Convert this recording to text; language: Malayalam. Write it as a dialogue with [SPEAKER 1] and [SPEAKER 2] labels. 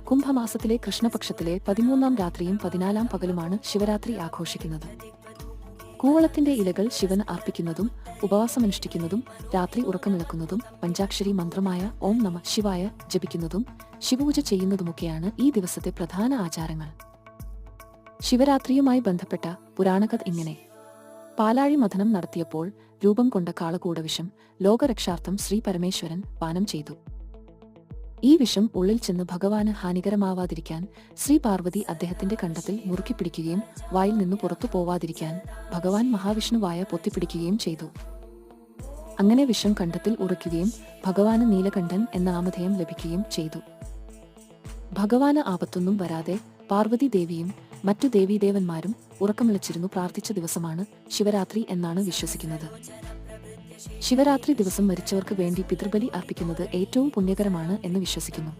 [SPEAKER 1] കുംഭമാസത്തിലെ കൃഷ്ണപക്ഷത്തിലെ 13-ാം രാത്രിയും 14-ാം പകലുമാണ് ശിവരാത്രി ആഘോഷിക്കുന്നത്. കൂവളത്തിന്റെ ഇലകൾ ശിവന് അർപ്പിക്കുന്നതും ഉപവാസമനുഷ്ഠിക്കുന്നതും രാത്രി ഉറക്കമിളക്കുന്നതും പഞ്ചാക്ഷരി മന്ത്രമായ ഓം നമ ശിവായ ജപിക്കുന്നതും ശിവപൂജ ചെയ്യുന്നതുമൊക്കെയാണ് ഈ ദിവസത്തെ പ്രധാന ആചാരങ്ങൾ. ശിവരാത്രിയുമായി ബന്ധപ്പെട്ട പുരാണകഥ ഇങ്ങനെ: പാലാഴി മഥനം നടത്തിയപ്പോൾ രൂപം കൊണ്ട കാളകൂടവിഷം ലോകരക്ഷാർത്ഥം ശ്രീ പരമേശ്വരൻ പാനം ചെയ്തു. ഈ വിഷം ഉള്ളിൽ ചെന്ന് ഭഗവാന് ഹാനികരമാവാതിരിക്കാൻ ശ്രീ പാർവതി അദ്ദേഹത്തിന്റെ കണ്ഠത്തിൽ മുറുക്കിപ്പിടിക്കുകയും വായിൽ നിന്നു പുറത്തു പോവാതിരിക്കാൻ ഭഗവാൻ മഹാവിഷ്ണുവായ പൊത്തിപ്പിടിക്കുകയും ചെയ്തു. അങ്ങനെ വിഷം കണ്ഠത്തിൽ ഉറയ്ക്കുകയും ഭഗവാന് നീലകണ്ഠൻ എന്ന നാമധേയം ലഭിക്കുകയും ചെയ്തു. ഭഗവാന് ആപത്തൊന്നും വരാതെ പാർവതി ദേവിയും മറ്റു ദേവീദേവന്മാരും ഉറക്കമിളച്ചിരുന്നു പ്രാർത്ഥിച്ച ദിവസമാണ് ശിവരാത്രി എന്നാണ് വിശ്വസിക്കുന്നത്. ശിവരാത്രി ദിവസം മരിച്ചവർക്ക് വേണ്ടി പിതൃബലി അർപ്പിക്കുന്നത് ഏറ്റവും പുണ്യകരമാണ് എന്ന് വിശ്വസിക്കുന്നു.